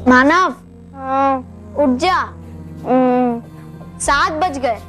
मानव, उठ जा। 7 बज गए।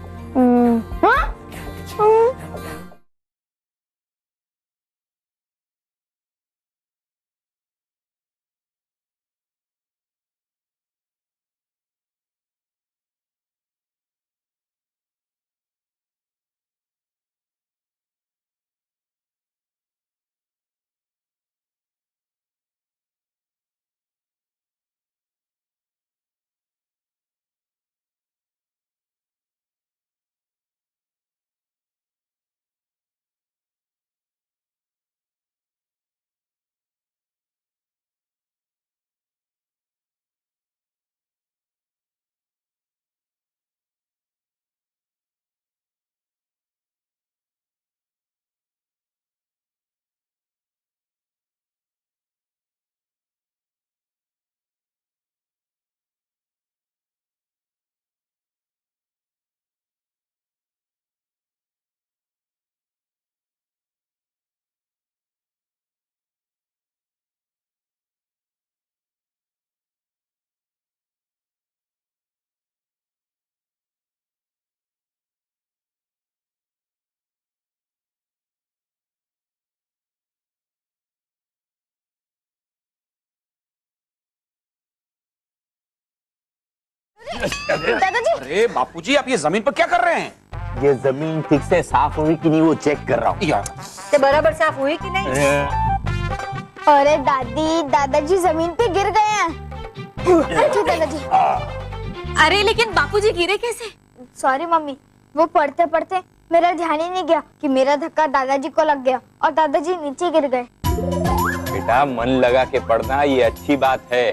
दादाजी। अरे बापूजी, आप ये जमीन पर क्या कर रहे हैं? ये जमीन ठीक से साफ हुई कि नहीं वो चेक कर रहा हूँ। ते बराबर साफ हुई कि नहीं? अरे दादाजी जमीन पे गिर गए हैं। अच्छा दादाजी। अरे लेकिन बापूजी गिरे कैसे? सॉरी मम्मी, वो पढ़ते पढ़ते मेरा ध्यान ही नहीं गया कि मेरा धक्का दादाजी को लग गया और दादाजी नीचे गिर गए। बेटा, मन लगा के पढ़ना ये अच्छी बात है,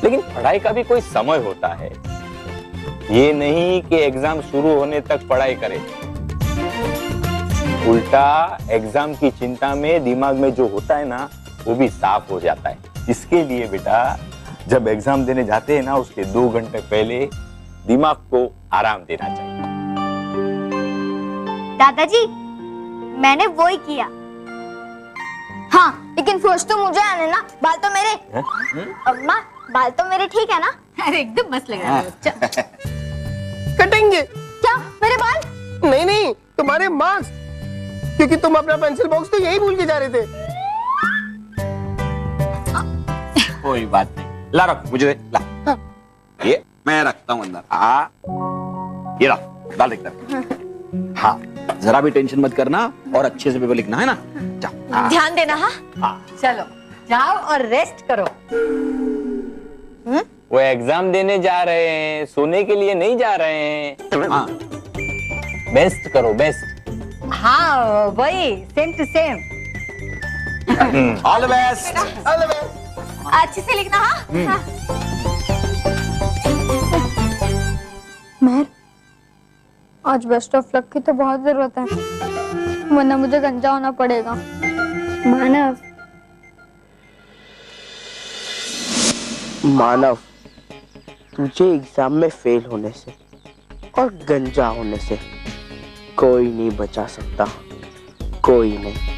लेकिन पढ़ाई का भी कोई समय होता है। ये नहीं कि एग्जाम शुरू होने तक पढ़ाई करें। उल्टा एग्जाम की चिंता में दिमाग में जो होता है ना, वो भी साफ हो जाता है। इसके लिए बेटा, जब एग्जाम देने जाते हैं ना, उसके 2 घंटे पहले दिमाग को आराम देना चाहिए। दादाजी, मैंने वो ही किया। हाँ, लेकिन फर्स्ट तो मुझे आने ना, बाल तो मेरे। अम्मा, बाल तो मेरे ठीक है ना? अरे एकदम मस्त लग रहा है बच्चा। कटेंगे? क्या मेरे बाल? नहीं नहीं, तुम्हारे मार्क्स, क्योंकि तुम अपना पेंसिल बॉक्स तो यही भूल के जा रहे थे। कोई बात नहीं, ला रख, मुझे दे, ला। ये मैं रखता हूँ अंदर। ये रख, डाल इधर। हाँ, जरा भी टेंशन मत करना और अच्छे से पेपर लिखना है ना। जाओ। ध्यान देना। हाँ, चलो जाओ और रेस्ट करो। वो एग्जाम देने जा रहे हैं, सोने के लिए नहीं जा रहे हैं। हाँ, बेस्ट करो, बेस्ट। हाँ वही, same to same. All the best. अच्छे से लिखना। हाँ। महर, आज बेस्ट ऑफ लक की तो बहुत जरूरत है, वरना मुझे गंजा होना पड़ेगा। मानव, तुझे एग्जाम में फेल होने से और गंजा होने से कोई नहीं बचा सकता, कोई नहीं।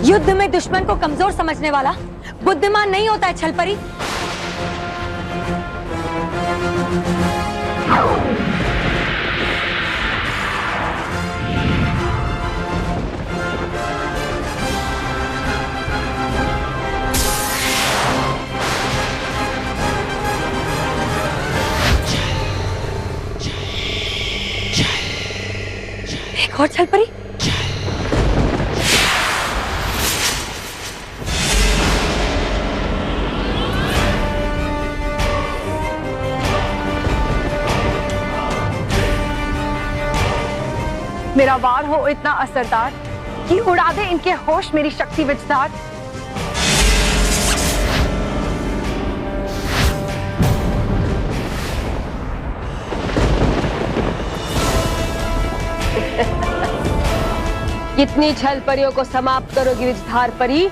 युद्ध में दुश्मन को कमजोर समझने वाला बुद्धिमान नहीं होता है छलपरी। एक और छलपरी। मेरा वार हो इतना असरदार कि उड़ा दे इनके होश मेरी शक्ति विचदार। कितनी छल परियों को समाप्त करोगी विचधार परी?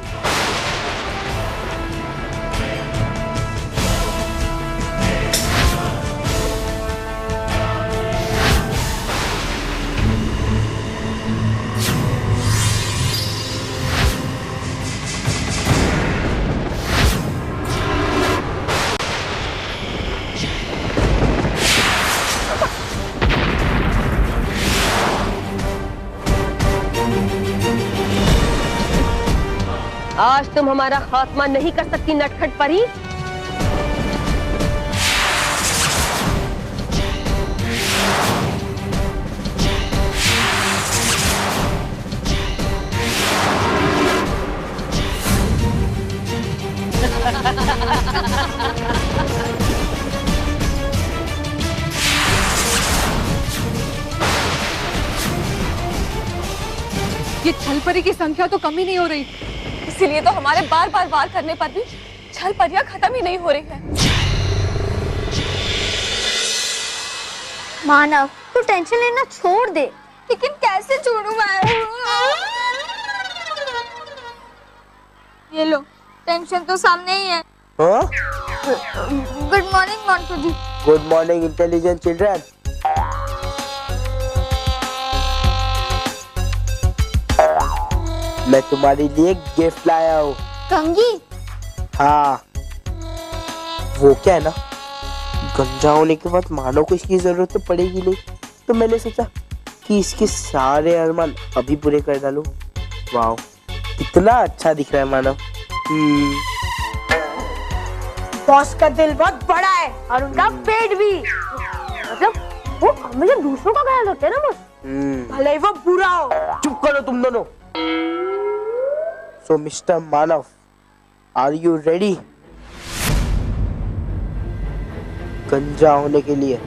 आज तुम हमारा खात्मा नहीं कर सकती नटखट परी। ये छलपरी की संख्या तो कम ही नहीं हो रही, इसीलिए तो हमारे बार बार वार करने पर भी छलपरियां खत्म ही नहीं हो रही है। मानव, तू टेंशन लेना छोड़ दे। लेकिन कैसे छोड़ूं मैं? ये लो, टेंशन तो सामने ही है। हाँ? Good morning Montu ji. Good morning intelligent children. मैं तुम्हारे लिए गिफ्ट लाया हूँ। कंघी? हाँ, वो क्या है ना, गंजा होने के बाद मानव को इसकी जरूरत तो पड़ेगी नहीं, तो मैंने सोचा कि इसके सारे अरमान अभी पूरे कर डालूं। वाह, कितना अच्छा दिख रहा है मानव। बॉस का दिल बहुत बड़ा है और उनका पेट भी। मतलब वो हमेशा दूसरों का ख्याल रखते हैं ना बॉस, भले ही वो बुरा हो। चुप करो तुम दोनों। So Mr. Manav, are you ready? गंजा होने के लिए।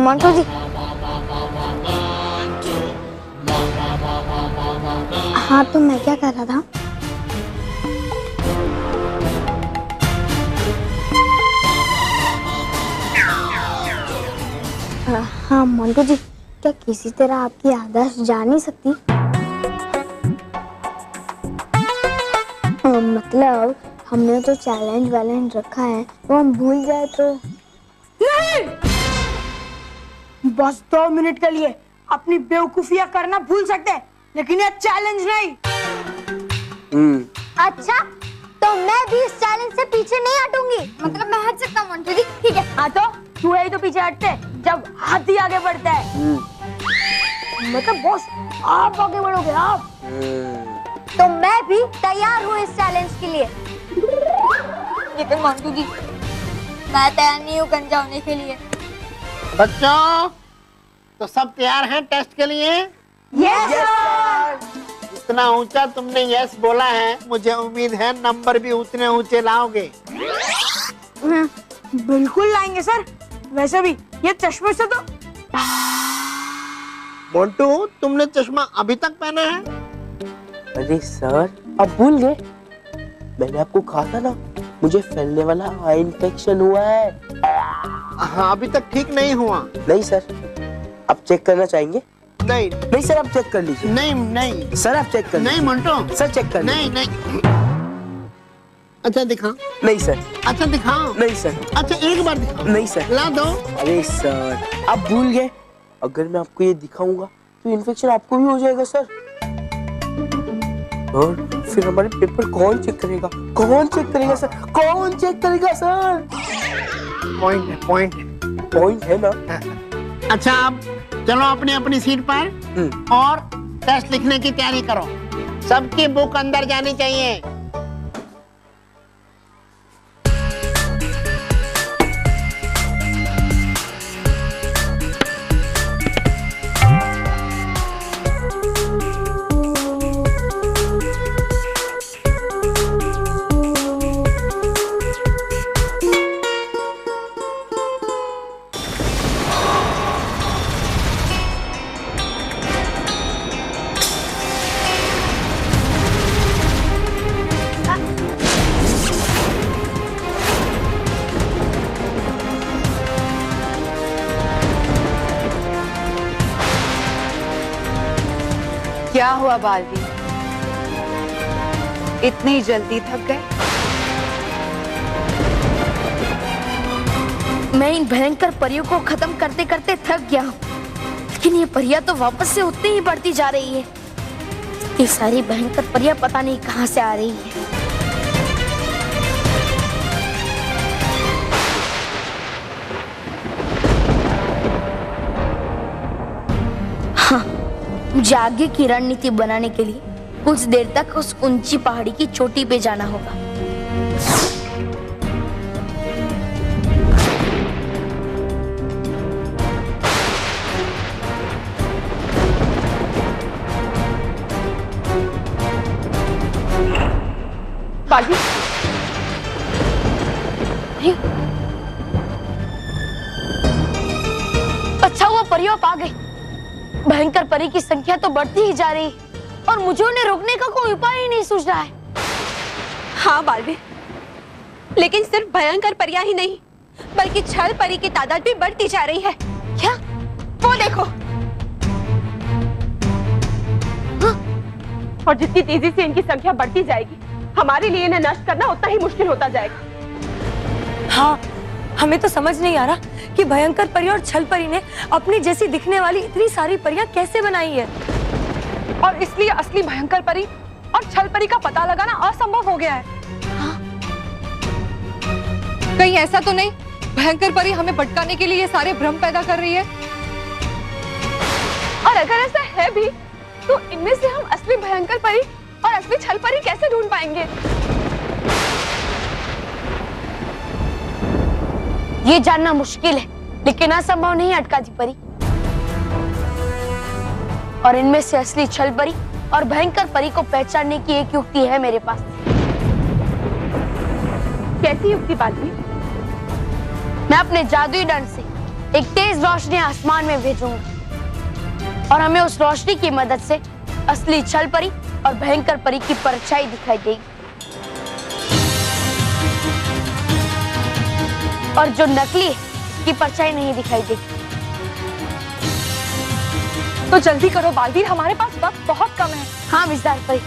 मोंटू जी। हाँ, तो मैं क्या कर रहा था? हाँ मोंटू जी, क्या किसी तरह आपकी याददाश्त जा नहीं सकती? मतलब हमने जो चैलेंज वैलेंज रखा है वो हम भूल जाए तो? नहीं, बस 2 मिनट के लिए अपनी बेवकूफियां करना भूल सकते हैं, लेकिन ये चैलेंज नहीं। अच्छा, तो मैं भी इस चैलेंज से पीछे नहीं हटूंगी। मतलब मैं हट सकता हूँ मोंटू जी, ठीक है? हाँ तो तू ही तो पीछे हटते जब हाथी आगे बढ़ता है। मतलब बॉस, आप आगे बढ़ोगे आप। तो मैं भी तैयार हूँ इस चैलेंज के लिए। लेकिन मोंटू जी, मैं तैयार नहीं हूँ गंजा होने के लिए। बच्चों, तो सब तैयार हैं टेस्ट के लिए? Yes sir. जितना ऊंचा तुमने यस बोला है, मुझे उम्मीद है नंबर भी उतने ऊंचे लाओगे। बिल्कुल लाएंगे सर। वैसे भी ये चश्मे से तो। मोंटू, तुमने चश्मा अभी तक पहना है? अरे सर, अब भूल गए? मैंने आपको कहा था ना, मुझे फैलने वाला आई इन्फेक्शन हुआ है। हाँ, अभी तक ठीक नहीं हुआ। नहीं सर, आप चेक करना चाहेंगे? नहीं नहीं सर, आप चेक कर लीजिए। नहीं नहीं सर, आप चेक कर नहीं लीजिए। मोंटू, सर चेक कर नहीं लीजिए। नहीं। अच्छा दिखा। नहीं सर। अच्छा दिखाओ। नहीं सर। अच्छा एक बार दिखाओ। नहीं सर। ला दो। अरे सर, आप भूल गए? अगर मैं आपको ये दिखाऊंगा तो इन्फेक्शन आपको भी हो जाएगा सर। और फिर हमारे पेपर कौन चेक करेगा? कौन चेक करेगा सर? कौन चेक करेगा सर? पॉइंट है, पॉइंट है। पॉइंट है ना? अच्छा, अब चलो अपनी अपनी सीट पर और टेस्ट लिखने की तैयारी करो। सबकी बुक अंदर जानी चाहिए। क्या हुआ बालवी, इतनी जल्दी थक गए? मैं इन भयंकर परियों को खत्म करते करते थक गया हूँ, लेकिन ये परियां तो वापस से उतनी ही बढ़ती जा रही है। ये सारी भयंकर परियां पता नहीं कहाँ से आ रही है। मुझे आगे की रणनीति बनाने के लिए कुछ देर तक उस ऊंची पहाड़ी की चोटी पे जाना होगा। बागी, अच्छा हुआ परियों आप आ गए। भयंकर परी की संख्या तो बढ़ती ही जा रही और मुझे उन्हें रोकने का कोई उपाय ही नहीं सूझ रहा है। हाँ बालवीर, लेकिन सिर्फ भयंकर परियां ही नहीं बल्कि छल परी की तादाद भी बढ़ती जा रही है। क्या? वो देखो। और जितनी तेजी से इनकी संख्या बढ़ती जाएगी हमारे लिए इन्हें नष्ट करना उतना ही मुश्किल होता जाएगा। हाँ, हमें तो समझ नहीं आ रहा कि भयंकर परी और छल परी ने अपनी जैसी दिखने वाली इतनी सारी परियां कैसे बनाई है। और इसलिए असली भयंकर परी और छल परी का पता लगाना असंभव हो गया है। हाँ? कहीं ऐसा तो नहीं भयंकर परी हमें भटकाने के लिए ये सारे भ्रम पैदा कर रही है? और अगर ऐसा है भी तो इनमें से हम असली भयंकर परी और असली छल परी कैसे ढूंढ पाएंगे? ये जानना मुश्किल है लेकिन असंभव नहीं अटकाजी परी। और इनमें से असली छल परी और भयंकर परी को पहचानने की एक युक्ति है मेरे पास। कैसी युक्ति बालवीर? मैं अपने जादुई दंड से एक तेज रोशनी आसमान में भेजूंगा और हमें उस रोशनी की मदद से असली छल परी और भयंकर परी की परछाई दिखाई देगी। और जो नकली है उसकी परछाई नहीं दिखाई देगी। तो जल्दी करो बालवीर, हमारे पास वक्त बहुत कम है। हाँ विस्तार परी।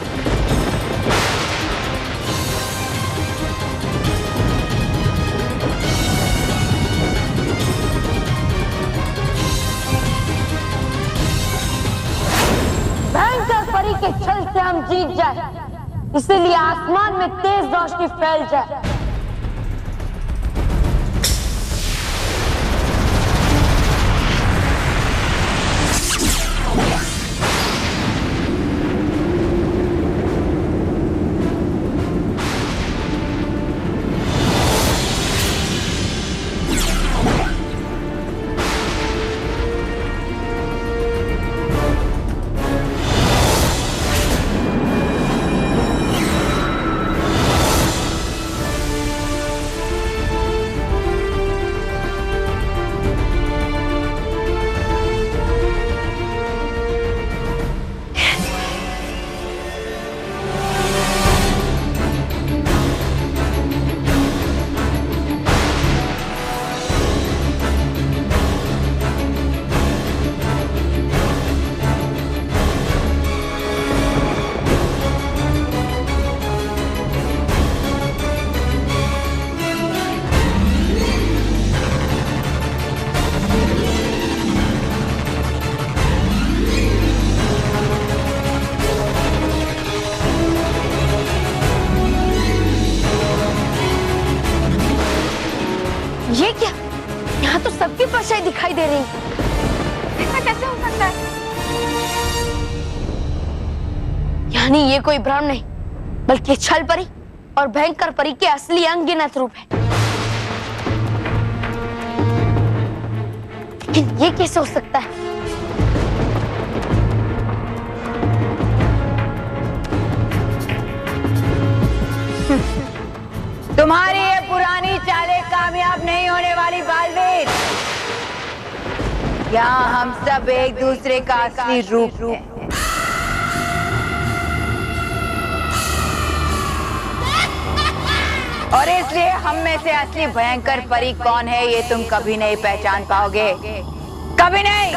भयंकर परी के छल से हम जीत जाए, इसीलिए आसमान में तेज रोशनी फैल जाए। ये क्या? यहाँ तो सबकी परछाई दिखाई दे रही है। ऐसा कैसे हो सकता है? यानी ये कोई भ्रम नहीं बल्कि छल परी और भयंकर परी के असली अनगिनत रूप है। लेकिन ये कैसे हो सकता है? तुम्हारी ये पुरानी चालें कामयाब नहीं होने वाली बालवीर। यहाँ हम सब एक दूसरे का असली रूप हैं। और इसलिए हम में से असली भयंकर परी कौन है ये तुम कभी नहीं पहचान पाओगे, कभी नहीं।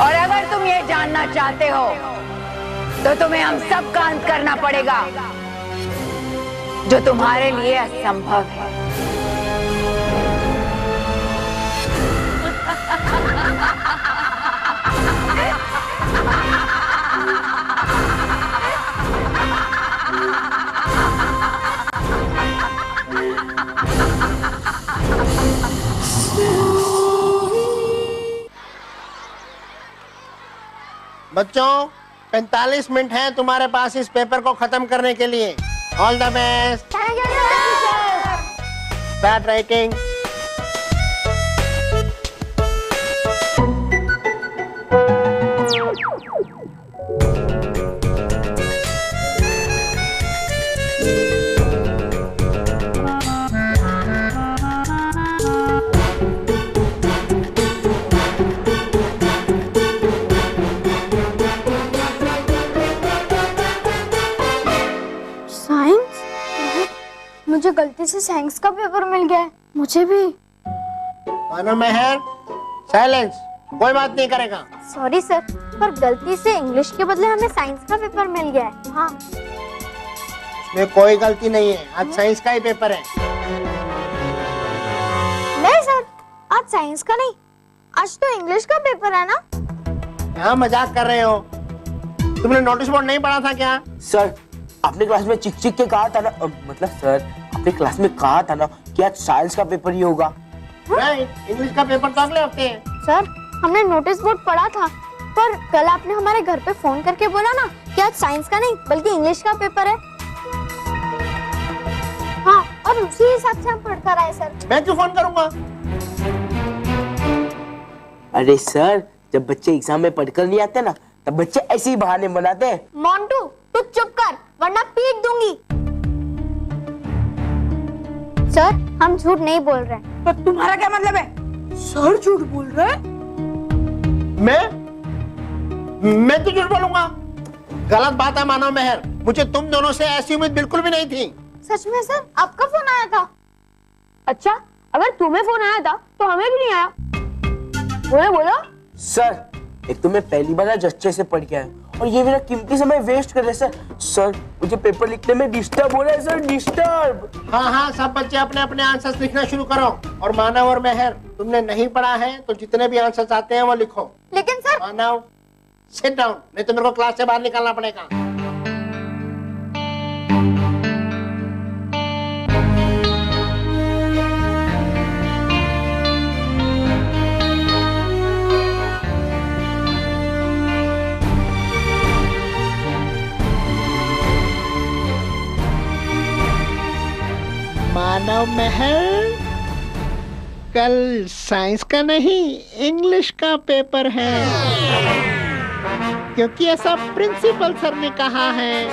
और अगर तुम ये जानना चाहते हो तो तुम्हें हम सब का अंत करना पड़ेगा, जो तुम्हारे लिए असंभव है। बच्चों 45 मिनट है तुम्हारे पास इस पेपर को खत्म करने के लिए। All the best. Start writing. Science? मुझे गलती से साइंस का पेपर मिल गया है। मुझे भी। मानो मेहर, साइलेंस। कोई बात नहीं करेगा। सॉरी सर, पर गलती से इंग्लिश के बदले हमें साइंस का पेपर मिल गया है। हाँ। इसमें कोई गलती नहीं है, आज साइंस का ही पेपर है। नहीं सर, आज साइंस का नहीं, आज तो इंग्लिश का पेपर है ना। हाँ, मजाक कर रहे हो। तुमने नोटिस बोर्ड नहीं पढ़ा था क्या? सर, अपने क्लास में चिक चिक के कहा था ना, मतलब सर अपने क्लास में कहा था ना कि आज साइंस का पेपर ही होगा। नहीं, इंग्लिश का पेपर तो अगले हफ्ते है। सर, हमने नोटिस बोर्ड पढ़ा था, पर कल आपने हमारे घर पे फोन करके बोला ना कि आज साइंस का नहीं बल्कि इंग्लिश का पेपर है। हाँ, और उसी हिसाब से हम पढ़कर आए सर। मैं क्यों फोन करूंगा? अरे सर, जब बच्चे एग्जाम में पढ़कर नहीं आते ना, तब बच्चे ऐसे ही बहाने बनाते हैं। मोंटू, तू चुप कर वरना पीट दूंगी। सर, हम झूठ नहीं बोल रहे। तो तुम्हारा क्या मतलब है? सर झूठ बोल रहे हैं? मैं तो झूठ बोलूंगा। गलत बात है मानव मेहर, मुझे तुम दोनों से ऐसी उम्मीद बिल्कुल भी नहीं थी। सच में सर, आपका फोन आया था? अच्छा, अगर तुम्हें फोन आया था तो हमें भी नहीं आया। बोलो बोलो। सर, एक तो मैं पहली बार आज अच्छे से पढ़ के आया और ये मेरा कीमती समय वेस्ट कर रहे सर। सर, मुझे पेपर लिखने में डिस्टर्ब हो रहा है सर, डिस्टर्ब। हाँ, सब बच्चे अपने अपने आंसर्स लिखना शुरू करो। और मानव और मेहर, तुमने नहीं पढ़ा है तो जितने भी आंसर्स आते हैं वो लिखो। लेकिन सर। मानव, सिट डाउन, नहीं तो मेरे को क्लास से बाहर निकालना पड़ेगा। मानव महल, कल साइंस का नहीं इंग्लिश का पेपर है, क्योंकि ऐसा प्रिंसिपल सर ने कहा है।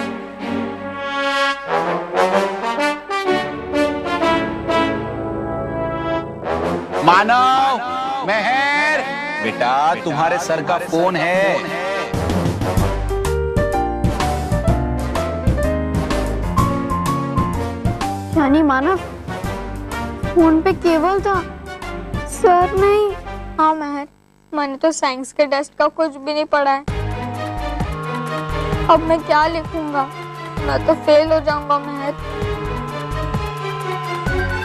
मानव, मेहर, बेटा तुम्हारे सर का फोन है। यानी मानव, फोन पे केवल था, सर नहीं। हाँ महर, मैंने तो साइंस के टेस्ट का कुछ भी नहीं पढ़ा है। अब मैं क्या लिखूंगा? मैं तो फेल हो जाऊंगा महर।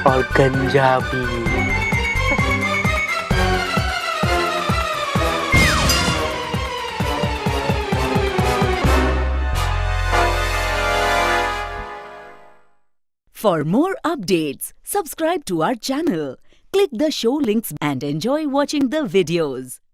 और गंजा भी। For more updates, subscribe to our channel, click the show links and enjoy watching the videos.